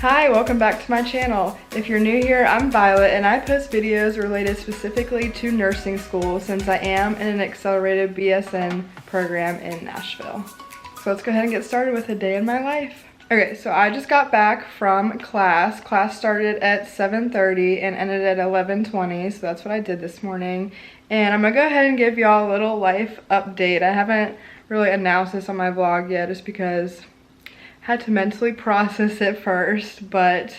Hi, welcome back to my channel. If you're new here, I'm Violet and I post videos related specifically to nursing school since I am in an accelerated BSN program in Nashville. So let's go ahead and get started with a day in my life. Okay, so I just got back from class. Class started at 7:30 and ended at 11:20, so that's what I did this morning. And I'm gonna go ahead and give y'all a little life update. I haven't really announced this on my vlog yet just because had to mentally process it first, but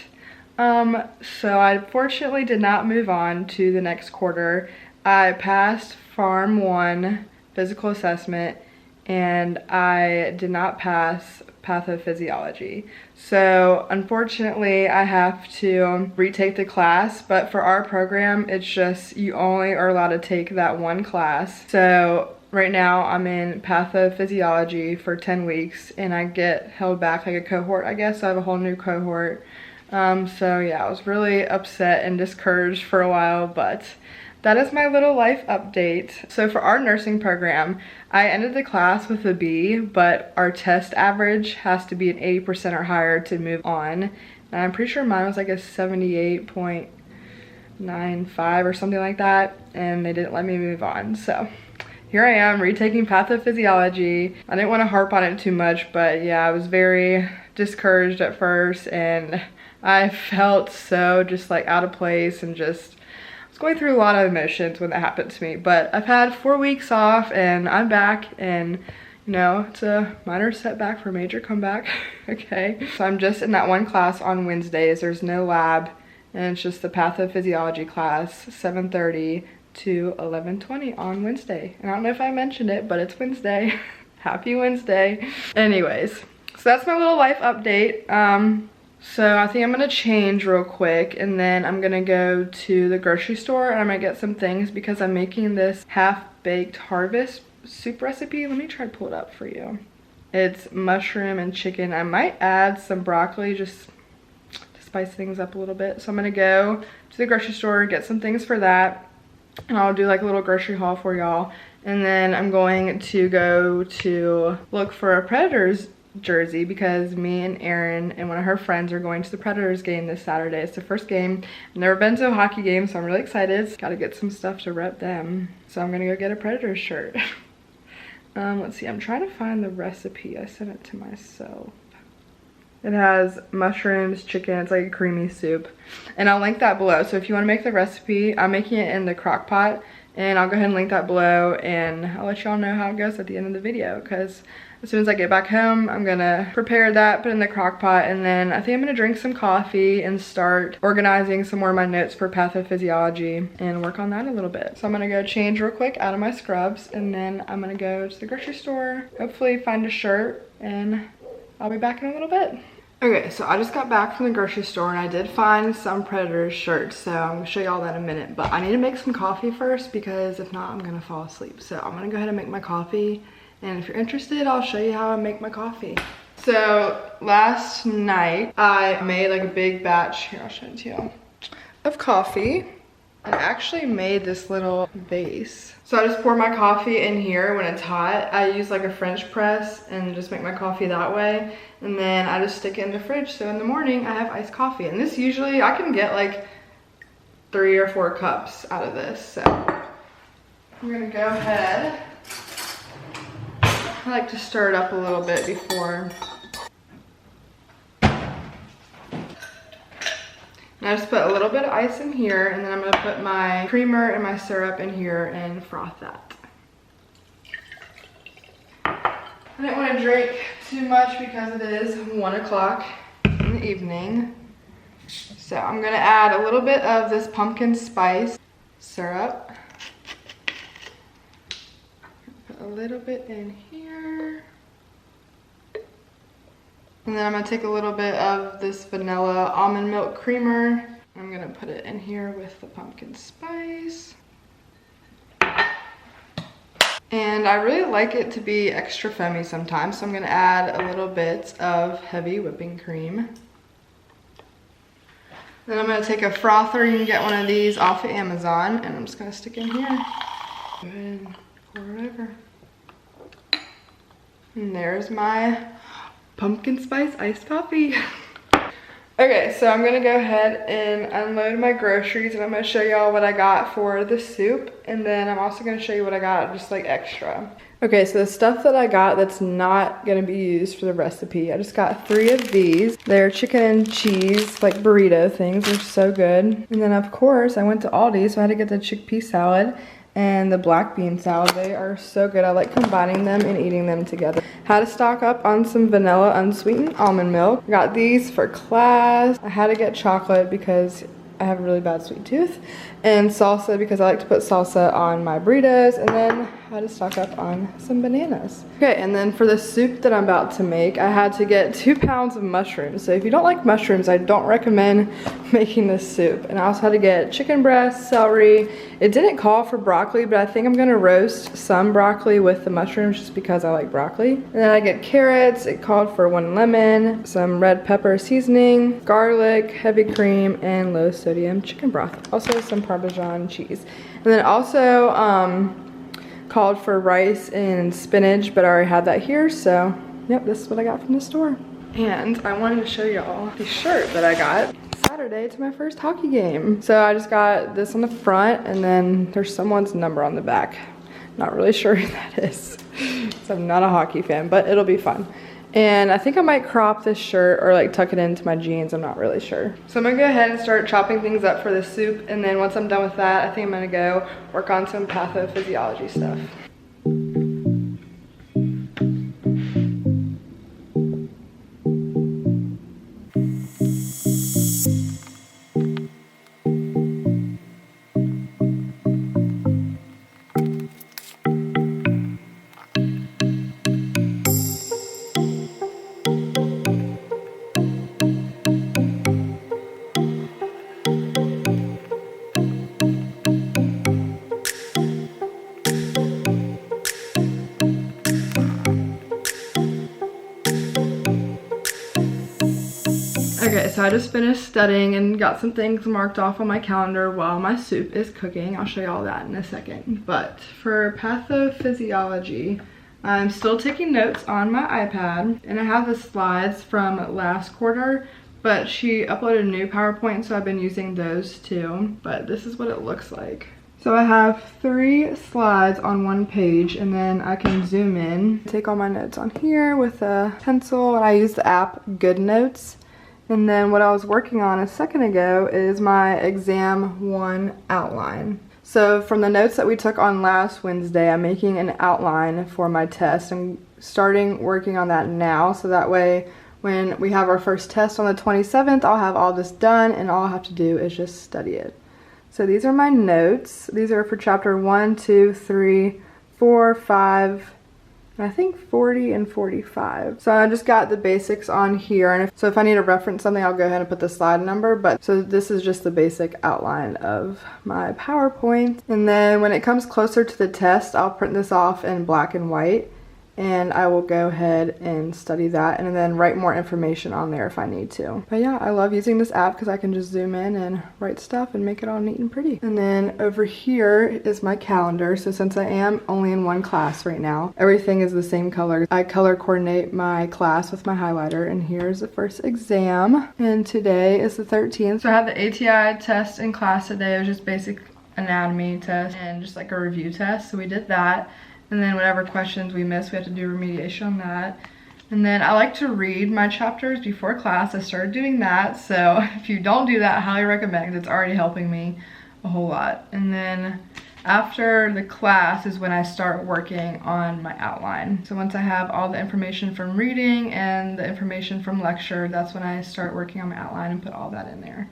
so I fortunately did not move on to the next quarter. I passed Pharm 1 physical assessment and I did not pass pathophysiology. So unfortunately I have to retake the class, but for our program it's just you only are allowed to take that one class. So right now I'm in pathophysiology for 10 weeks and I get held back like a cohort, I guess. So I have a whole new cohort. So yeah, I was really upset and discouraged for a while, but that is my little life update. So for our nursing program, I ended the class with a B, but our test average has to be an 80% or higher to move on. And I'm pretty sure mine was like a 78.95 or something like that, and they didn't let me move on. So here I am retaking pathophysiology. I didn't want to harp on it too much, but yeah, I was very discouraged at first and I felt so just like out of place and just I was going through a lot of emotions when that happened to me. But I've had 4 weeks off and I'm back, and you know, it's a minor setback for a major comeback. Okay, so I'm just in that one class on Wednesdays. There's no lab and it's just the pathophysiology class, 7:30 to 11:20 on Wednesday. And I don't know if I mentioned it, but it's Wednesday. Happy Wednesday. Anyways, so that's my little life update. So I think I'm gonna change real quick and then I'm gonna go to the grocery store and I'm gonna get some things because I'm making this half-baked harvest soup recipe. Let me try to pull it up for you. It's mushroom and chicken. I might add some broccoli just to spice things up a little bit. So I'm gonna go to the grocery store, get some things for that, and I'll do like a little grocery haul for y'all. And then I'm going to go to look for a Predators jersey because me and Erin and one of her friends are going to the Predators game this Saturday. It's the first game. I've never been to a hockey game, so I'm really excited. Gotta get some stuff to rep them. So I'm gonna go get a Predators shirt. Let's see, I'm trying to find the recipe. I sent it to myself. It has mushrooms, chicken, it's like a creamy soup. And I'll link that below. So if you wanna make the recipe, I'm making it in the crock pot and I'll go ahead and link that below and I'll let y'all know how it goes at the end of the video because as soon as I get back home, I'm gonna prepare that, put it in the crock pot, and then I think I'm gonna drink some coffee and start organizing some more of my notes for pathophysiology and work on that a little bit. So I'm gonna go change real quick out of my scrubs and then I'm gonna go to the grocery store, hopefully find a shirt, and I'll be back in a little bit. Okay, so I just got back from the grocery store and I did find some Predators shirts, so I'm gonna show y'all that in a minute. But I need to make some coffee first because if not, I'm gonna fall asleep. So I'm gonna go ahead and make my coffee. And if you're interested, I'll show you how I make my coffee. So last night I made like a big batch, here I'll show it to you, of coffee. And I actually made this little vase. So I just pour my coffee in here when it's hot. I use like a French press and just make my coffee that way. And then I just stick it in the fridge. So in the morning I have iced coffee. And this usually, I can get like 3 or 4 cups out of this. So I'm gonna go ahead. I like to stir it up a little bit before. And I just put a little bit of ice in here and then I'm gonna put my creamer and my syrup in here and froth that. I didn't want to drink too much because it is 1 o'clock in the evening. So I'm gonna add a little bit of this pumpkin spice syrup. Put a little bit in here. And then I'm gonna take a little bit of this vanilla almond milk creamer. I'm gonna put it in here with the pumpkin spice. And I really like it to be extra foamy sometimes, so I'm gonna add a little bit of heavy whipping cream. Then I'm gonna take a frother. You can get one of these off of Amazon, and I'm just gonna stick in here. Go ahead and pour it over. And there's my pumpkin spice iced coffee. Okay, so I'm gonna go ahead and unload my groceries and I'm gonna show y'all what I got for the soup, and then I'm also gonna show you what I got just like extra. Okay, so the stuff that I got that's not gonna be used for the recipe, I just got 3 of these. They're chicken and cheese, like burrito things. They're so good. And then of course I went to Aldi, so I had to get the chickpea salad and the black bean salad. They are so good. I like combining them and eating them together. Had to stock up on some vanilla unsweetened almond milk. Got these for class. I had to get chocolate because I have a really bad sweet tooth, and salsa because I like to put salsa on my burritos, and then I had to stock up on some bananas. Okay, and then for the soup that I'm about to make, I had to get 2 pounds of mushrooms. So if you don't like mushrooms, I don't recommend making this soup. And I also had to get chicken breast, celery. It didn't call for broccoli, but I think I'm gonna roast some broccoli with the mushrooms just because I like broccoli. And then I get carrots. It called for 1 lemon, some red pepper seasoning, garlic, heavy cream, and low sodium chicken broth. Also some Parmesan cheese. And then also called for rice and spinach, but I already had that here, so yep, this is what I got from the store. And I wanted to show y'all the shirt that I got Saturday to my first hockey game. So I just got this on the front, and then there's someone's number on the back. Not really sure who that is. So I'm not a hockey fan, but it'll be fun. And I think I might crop this shirt or like tuck it into my jeans. I'm not really sure. So I'm gonna go ahead and start chopping things up for the soup. And then once I'm done with that, I think I'm gonna go work on some pathophysiology stuff. Okay, so I just finished studying and got some things marked off on my calendar while my soup is cooking. I'll show you all that in a second. But for pathophysiology, I'm still taking notes on my iPad, and I have the slides from last quarter, but she uploaded a new PowerPoint, so I've been using those too. But this is what it looks like. So I have 3 slides on 1 page, and then I can zoom in, take all my notes on here with a pencil, and I use the app GoodNotes. And then what I was working on a second ago is my exam 1 outline. So from the notes that we took on last Wednesday, I'm making an outline for my test. I'm starting working on that now, so that way when we have our first test on the 27th, I'll have all this done and all I have to do is just study it. So these are my notes. These are for chapter 1, 2, 3, 4, 5, I think 40 and 45. So I just got the basics on here, and so if I need to reference something, I'll go ahead and put the slide number. But so this is just the basic outline of my PowerPoint. And then when it comes closer to the test, I'll print this off in black and white, and I will go ahead and study that and then write more information on there if I need to. But yeah, I love using this app because I can just zoom in and write stuff and make it all neat and pretty. And then over here is my calendar. So since I am only in 1 class right now, everything is the same color. I color coordinate my class with my highlighter, and here's the first exam. And today is the 13th. So I have the ATI test in class today. It was just basic anatomy test and just like a review test. So we did that. And then whatever questions we missed, we have to do remediation on that. And then I like to read my chapters before class. I started doing that, so if you don't do that, I highly recommend because it's already helping me a whole lot. And then after the class is when I start working on my outline. So once I have all the information from reading and the information from lecture, that's when I start working on my outline and put all that in there.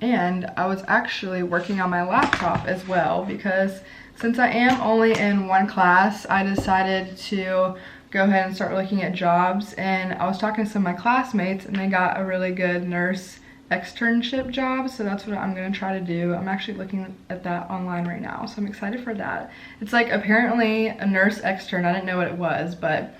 And I was actually working on my laptop as well because since I am only in 1 class, I decided to go ahead and start looking at jobs. And I was talking to some of my classmates, and they got a really good nurse externship job, so that's what I'm gonna try to do. I'm actually looking at that online right now, so I'm excited for that. It's like apparently a nurse extern, I didn't know what it was, but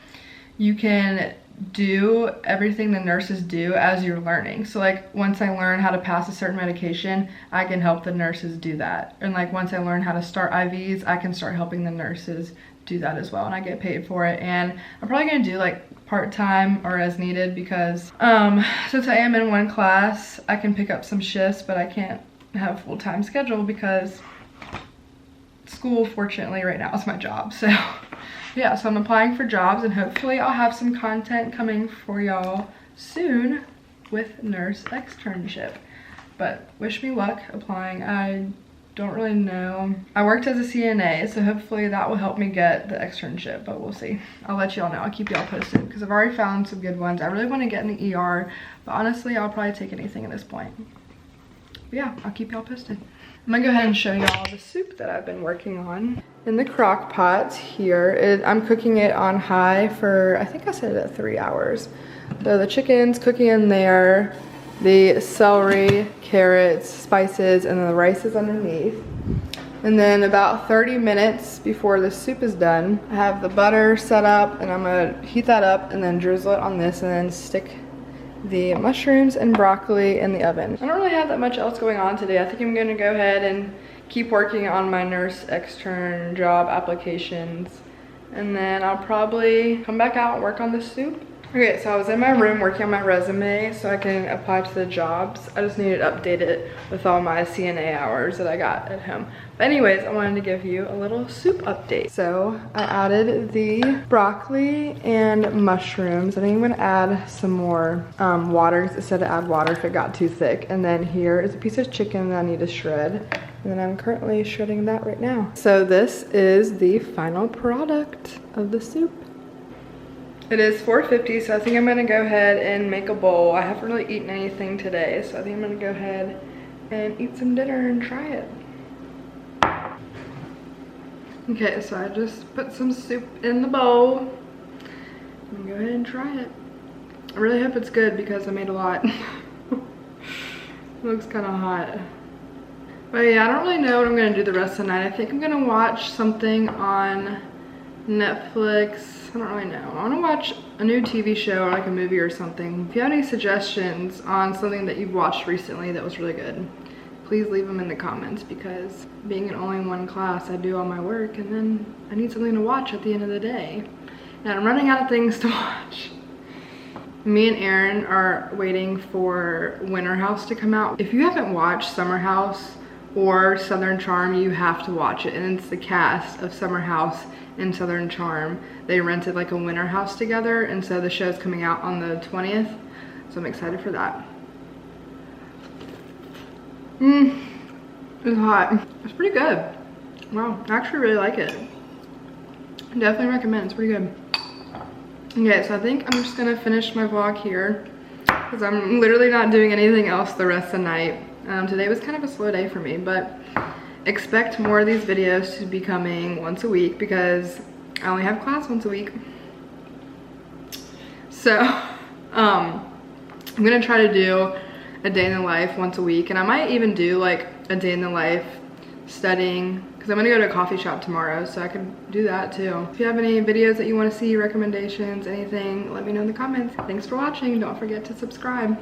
you can do everything the nurses do as you're learning. So like once I learn how to pass a certain medication, I can help the nurses do that. And like once I learn how to start IVs, I can start helping the nurses do that as well, and I get paid for it. And I'm probably gonna do like part-time or as needed, because since I am in one class, I can pick up some shifts, but I can't have a full-time schedule because school, fortunately, right now is my job. So yeah, so I'm applying for jobs, and hopefully I'll have some content coming for y'all soon with nurse externship. But wish me luck applying. I don't really know. I worked as a CNA, so hopefully that will help me get the externship, but we'll see. I'll let y'all know. I'll keep y'all posted because I've already found some good ones. I really want to get in the ER, but honestly, I'll probably take anything at this point. But yeah, I'll keep y'all posted. I'm gonna go ahead and show y'all the soup that I've been working on. In the crock pot here, I'm cooking it on high for, I think I said it at 3 hours. So the chicken's cooking in there, the celery, carrots, spices, and then the rice is underneath. And then about 30 minutes before the soup is done, I have the butter set up, and I'm gonna heat that up and then drizzle it on this and then stick the mushrooms and broccoli in the oven. I don't really have that much else going on today. I think I'm gonna go ahead and keep working on my nurse extern job applications, and then I'll probably come back out and work on the soup. Okay, so I was in my room working on my resume so I can apply to the jobs. I just needed to update it with all my CNA hours that I got at home. But anyways, I wanted to give you a little soup update. So I added the broccoli and mushrooms. I think I'm gonna add some more water, because it said to add water if it got too thick. And then here is a piece of chicken that I need to shred. And then I'm currently shredding that right now. So this is the final product of the soup. It is 4:50, so I think I'm gonna go ahead and make a bowl. I haven't really eaten anything today, so I think I'm gonna go ahead and eat some dinner and try it. Okay, so I just put some soup in the bowl. I'm gonna go ahead and try it. I really hope it's good because I made a lot. It looks kind of hot. But yeah, I don't really know what I'm gonna do the rest of the night. I think I'm gonna watch something on Netflix. I don't really know. I want to watch a new TV show or like a movie or something. If you have any suggestions on something that you've watched recently that was really good, please leave them in the comments, because being in only one class, I do all my work and then I need something to watch at the end of the day. And I'm running out of things to watch. Me and Aaron are waiting for Winter House to come out. If you haven't watched Summer House or Southern Charm, you have to watch it. And it's the cast of Summer House and Southern Charm. They rented like a winter house together, and so the show's coming out on the 20th, so I'm excited for that. It's hot. It's pretty good. Wow, I actually really like it. Definitely recommend. It's pretty good. Okay, so I think I'm just gonna finish my vlog here because I'm literally not doing anything else the rest of the night. Today was kind of a slow day for me, but expect more of these videos to be coming once a week because I only have class once a week. So I'm gonna try to do a day in the life once a week, and I might even do like a day in the life studying, because I'm gonna go to a coffee shop tomorrow, so I could do that too. If you have any videos that you want to see, recommendations, anything, let me know in the comments. Thanks for watching. Don't forget to subscribe.